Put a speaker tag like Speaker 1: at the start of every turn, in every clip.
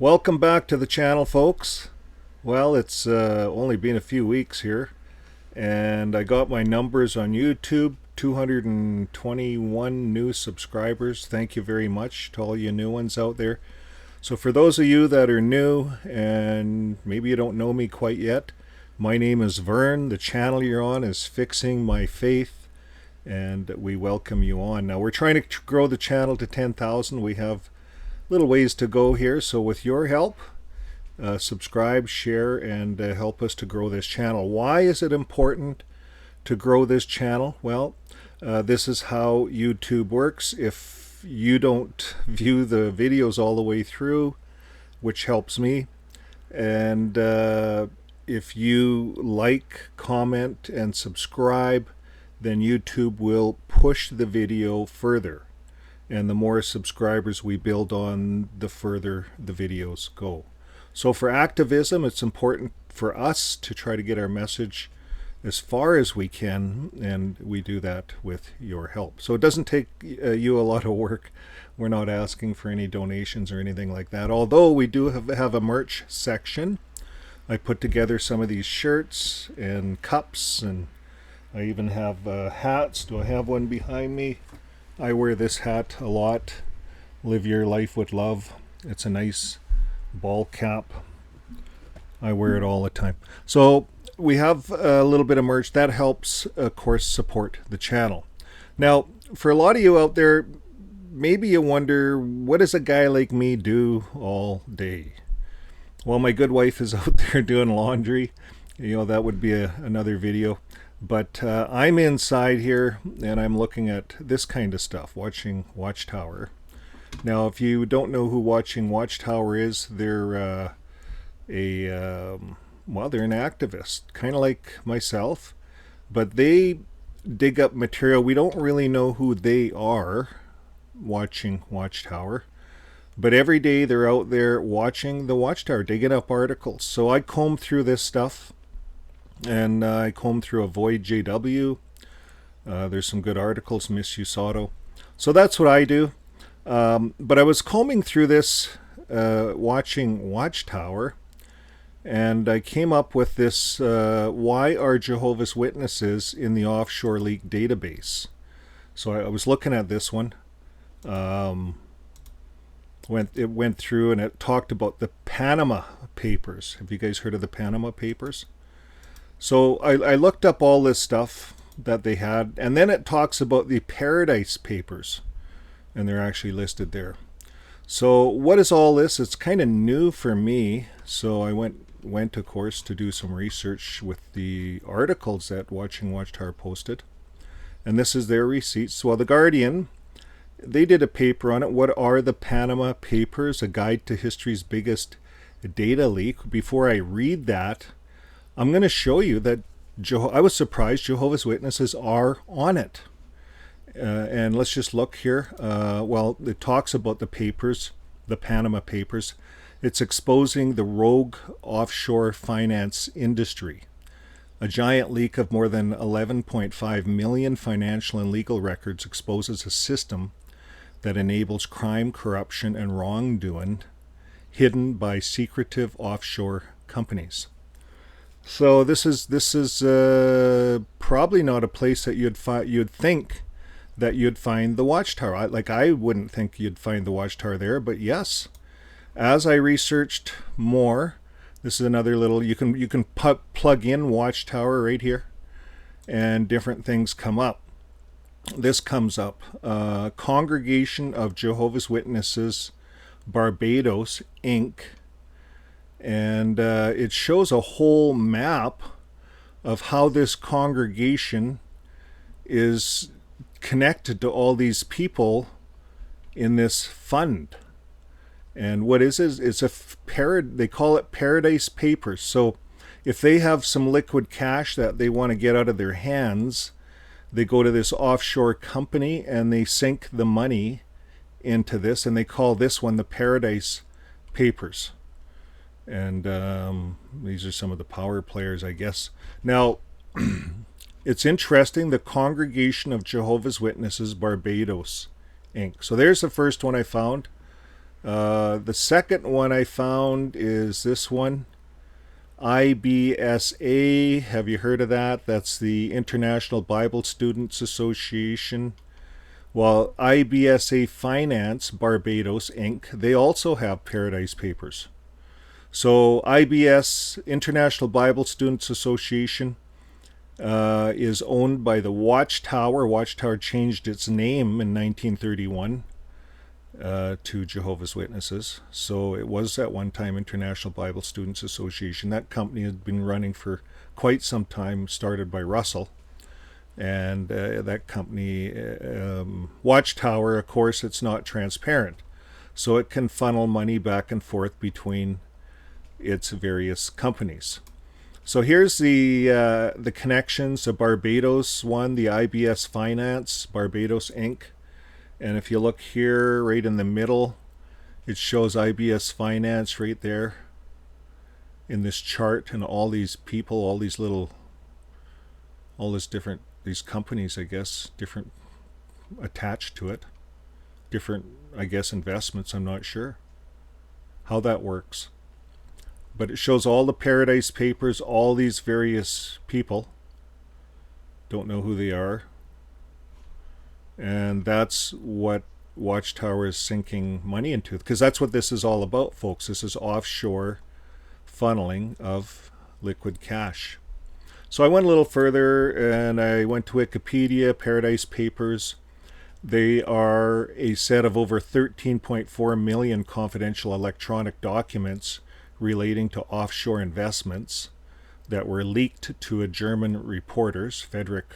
Speaker 1: Welcome back to the channel, folks. Well, it's only been a few weeks here, and I got my numbers on YouTube. 221 new subscribers. Thank you very much to all you new ones out there. So for those of you that are new and maybe you don't know me quite yet, my name is Vern. The channel you're on is Fixing My Faith, and we welcome you on. Now we're trying to grow the channel to 10,000. We have little ways to go here, so with your help, subscribe, share, and help us to grow this channel. Why is it important to grow this channel? Well, this is how YouTube works. If you don't view the videos all the way through, which helps me, and if you like, comment, and subscribe, then YouTube will push the video further. And the more subscribers we build on, the further the videos go. So for activism, it's important for us to try to get our message as far as we can, and we do that with your help. So it doesn't take you a lot of work. We're not asking for any donations or anything like that, although we do have a merch section. I put together some of these shirts and cups, and I even have hats. Do I have one behind me? I wear this hat a lot. Live your life with love. It's a nice ball cap. I wear it all the time. So we have a little bit of merch that helps, of course, support the channel. Now, for a lot of you out there, maybe you wonder, what does a guy like me do all day? Well, my good wife is out there doing laundry. You know, that would be another video. But I'm inside here and I'm looking at this kind of stuff, watching Watchtower. Now, if you don't know who watching Watchtower is, they're well, they're an activist, kind of like myself, but they dig up material. We don't really know who they are watching Watchtower, but every day they're out there watching the Watchtower, digging up articles. So I comb through this stuff. And I combed through Avoid JW. There's some good articles, Misuse Auto. So that's what I do. But I was combing through this, watching Watchtower, and I came up with this, why are Jehovah's Witnesses in the Offshore Leak database? So I was looking at this one. It went through and it talked about the Panama Papers. Have you guys heard of the Panama Papers? So I looked up all this stuff that they had, and then it talks about the Paradise Papers, and they're actually listed there. So what is all this? It's kind of new for me, so I went of course to do some research with the articles that Watching Watchtower posted, and this is their receipts. Well, the Guardian, they did a paper on it. What are the Panama Papers? A guide to history's biggest data leak. Before I read that, I'm going to show you that I was surprised Jehovah's Witnesses are on it. And let's just look here. Well, it talks about the papers, the Panama Papers. It's exposing the rogue offshore finance industry. A giant leak of more than 11.5 million financial and legal records exposes a system that enables crime, corruption, and wrongdoing hidden by secretive offshore companies. So this is probably not a place that you'd think that you'd find the Watchtower. I wouldn't think you'd find the Watchtower there, but yes. As I researched more, this is another little, you can plug in Watchtower right here, and different things come up. This comes up, Congregation of Jehovah's Witnesses, Barbados, Inc., and it shows a whole map of how this congregation is connected to all these people in this fund. And what is it? It's they call it Paradise Papers. So if they have some liquid cash that they want to get out of their hands, they go to this offshore company and they sink the money into this, and they call this one the Paradise Papers. And these are some of the power players, I guess. Now, it's interesting, the Congregation of Jehovah's Witnesses, Barbados, Inc. So there's the first one I found. The second one I found is this one, IBSA. Have you heard of that? That's the International Bible Students Association. Well, IBSA Finance Barbados Inc., they also have Paradise Papers. So IBS, International Bible Students Association, is owned by the Watchtower. Watchtower changed its name in 1931 to Jehovah's Witnesses. So it was at one time International Bible Students Association. That company had been running for quite some time, started by Russell. And that company, Watchtower, of course, it's not transparent. So it can funnel money back and forth between its various companies. So here's the connections. The Barbados one, the IBS Finance, Barbados Inc. And if you look here, right in the middle, it shows IBS Finance right there in this chart, and all these people, all these companies, I guess, different attached to it, different, I guess, investments. I'm not sure how that works. But it shows all the Paradise Papers, all these various people. Don't know who they are. And that's what Watchtower is sinking money into, because that's what this is all about, folks. This is offshore funneling of liquid cash. So I went a little further and I went to Wikipedia, Paradise Papers. They are a set of over 13.4 million confidential electronic documents relating to offshore investments that were leaked to a German reporters, Frederick,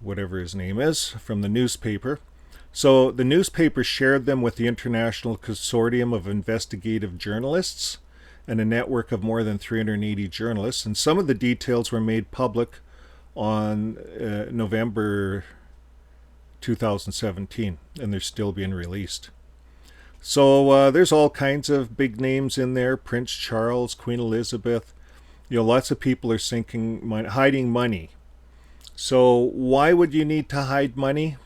Speaker 1: whatever his name is, from the newspaper. So the newspaper shared them with the International Consortium of Investigative Journalists and a network of more than 380 journalists. And some of the details were made public on November 2017, and they're still being released. So there's all kinds of big names in there. Prince Charles, Queen Elizabeth. Lots of people are hiding money. So why would you need to hide money?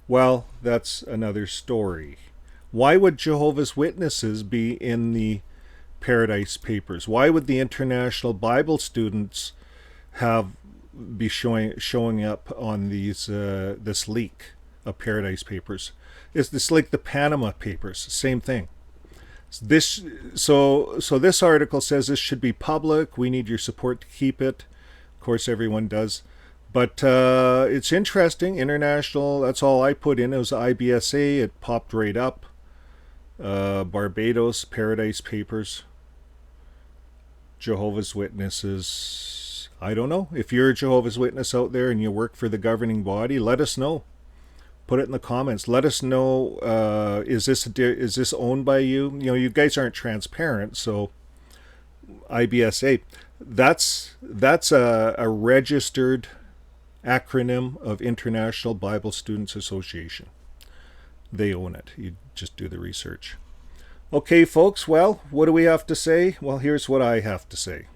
Speaker 1: Well, that's another story. Why would Jehovah's Witnesses be in the Paradise Papers? Why would the International Bible Students be showing up on this leak of Paradise Papers? Is this like the Panama Papers? Same thing. So this article says this should be public. We need your support to keep it. Of course, everyone does. But it's interesting. International, that's all I put in. It was IBSA. It popped right up. Barbados, Paradise Papers, Jehovah's Witnesses. I don't know. If you're a Jehovah's Witness out there and you work for the governing body, let us know. Put it in the comments. Let us know, is this owned by you? You guys aren't transparent, so IBSA, that's a registered acronym of International Bible Students Association. They own it. You just do the research. Okay, folks, well, what do we have to say? Well, here's what I have to say.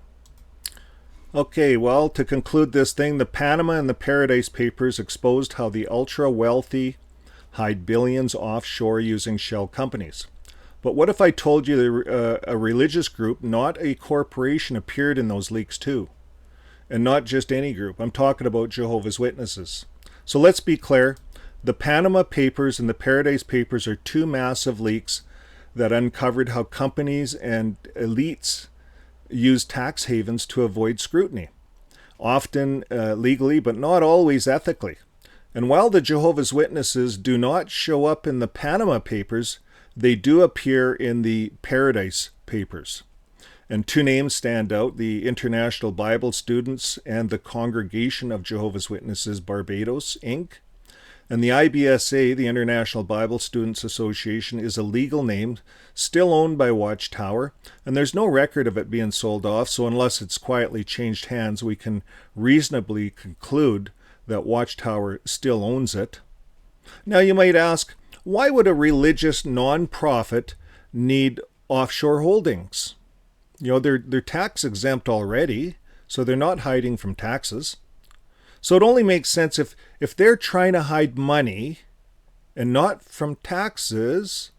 Speaker 1: Okay, well, to conclude this thing, the Panama and the Paradise Papers exposed how the ultra-wealthy hide billions offshore using shell companies. But what if I told you a religious group, not a corporation, appeared in those leaks too? And not just any group. I'm talking about Jehovah's Witnesses. So let's be clear. The Panama Papers and the Paradise Papers are two massive leaks that uncovered how companies and elites use tax havens to avoid scrutiny, often legally, but not always ethically. And while the Jehovah's Witnesses do not show up in the Panama Papers, they do appear in the Paradise Papers. And two names stand out, the International Bible Students and the Congregation of Jehovah's Witnesses Barbados, Inc. And the IBSA, the International Bible Students Association, is a legal name, still owned by Watchtower, and there's no record of it being sold off, so unless it's quietly changed hands, we can reasonably conclude that Watchtower still owns it. Now you might ask, why would a religious non-profit need offshore holdings? They're tax exempt already, so they're not hiding from taxes. So it only makes sense if they're trying to hide money and not from taxes,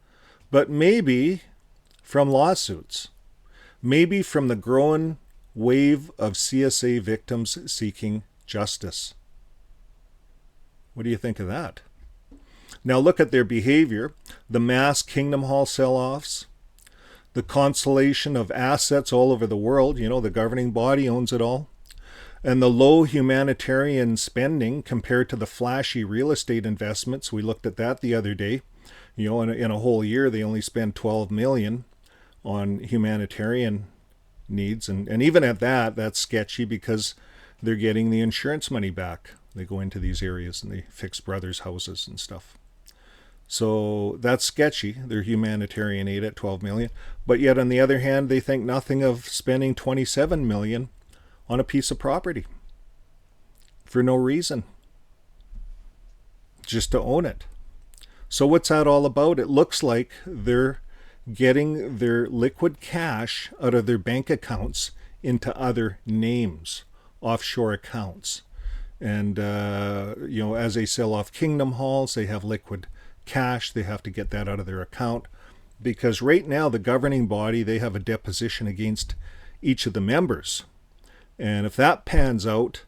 Speaker 1: but maybe from lawsuits, maybe from the growing wave of CSA victims seeking justice. What do you think of that? Now look at their behavior, the mass Kingdom Hall sell-offs, the consolidation of assets all over the world, you know, the governing body owns it all, and the low humanitarian spending compared to the flashy real estate investments. We looked at that the other day. You know, in a whole year, they only spend $12 million on humanitarian needs. And even at that, that's sketchy because they're getting the insurance money back. They go into these areas and they fix brothers' houses and stuff. So that's sketchy, their humanitarian aid at $12 million. But yet, on the other hand, they think nothing of spending $27 million on a piece of property for no reason, just to own it. So what's that all about? It looks like they're getting their liquid cash out of their bank accounts into other names, offshore accounts. And, you know, as they sell off Kingdom Halls, they have liquid cash. They have to get that out of their account. Because right now, the governing body, they have a deposition against each of the members. And if that pans out,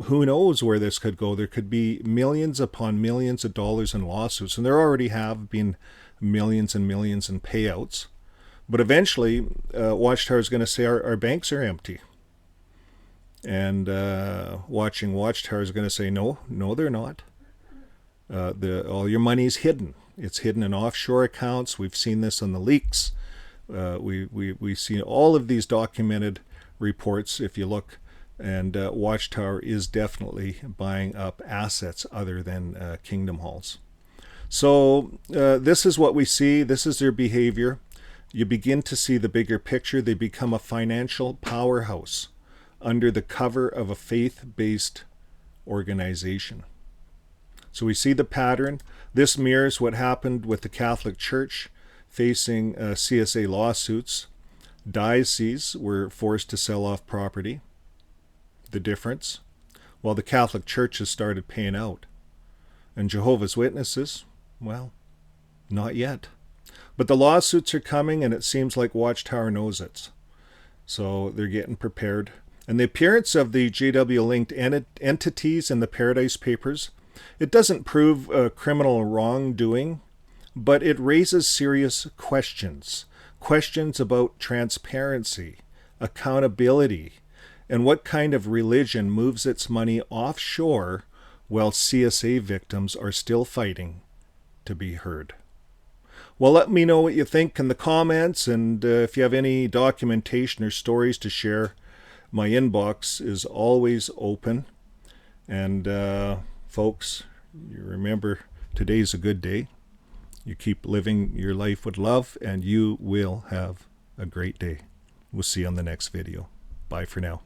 Speaker 1: who knows where this could go? There could be millions upon millions of dollars in lawsuits. And there already have been millions and millions in payouts. But eventually, Watchtower is going to say our banks are empty. And watching Watchtower is going to say, no, they're not. All your money is hidden. It's hidden in offshore accounts. We've seen this on the leaks. We've seen all of these documented reports, if you look. And Watchtower is definitely buying up assets other than Kingdom Halls. So this is what we see. This is their behavior. You begin to see the bigger picture. They become a financial powerhouse under the cover of a faith-based organization. So we see the pattern. This mirrors what happened with the Catholic Church facing CSA lawsuits. Dioceses were forced to sell off property. The difference? Well, the Catholic Church has started paying out. And Jehovah's Witnesses, well, not yet. But the lawsuits are coming, and it seems like Watchtower knows it. So they're getting prepared. And the appearance of the JW-linked entities in the Paradise Papers, it doesn't prove criminal wrongdoing, but it raises serious questions. Questions about transparency, accountability, and what kind of religion moves its money offshore while CSA victims are still fighting to be heard. Well, let me know what you think in the comments, and if you have any documentation or stories to share, my inbox is always open. And folks, you remember, today's a good day. You keep living your life with love, and you will have a great day. We'll see you on the next video. Bye for now.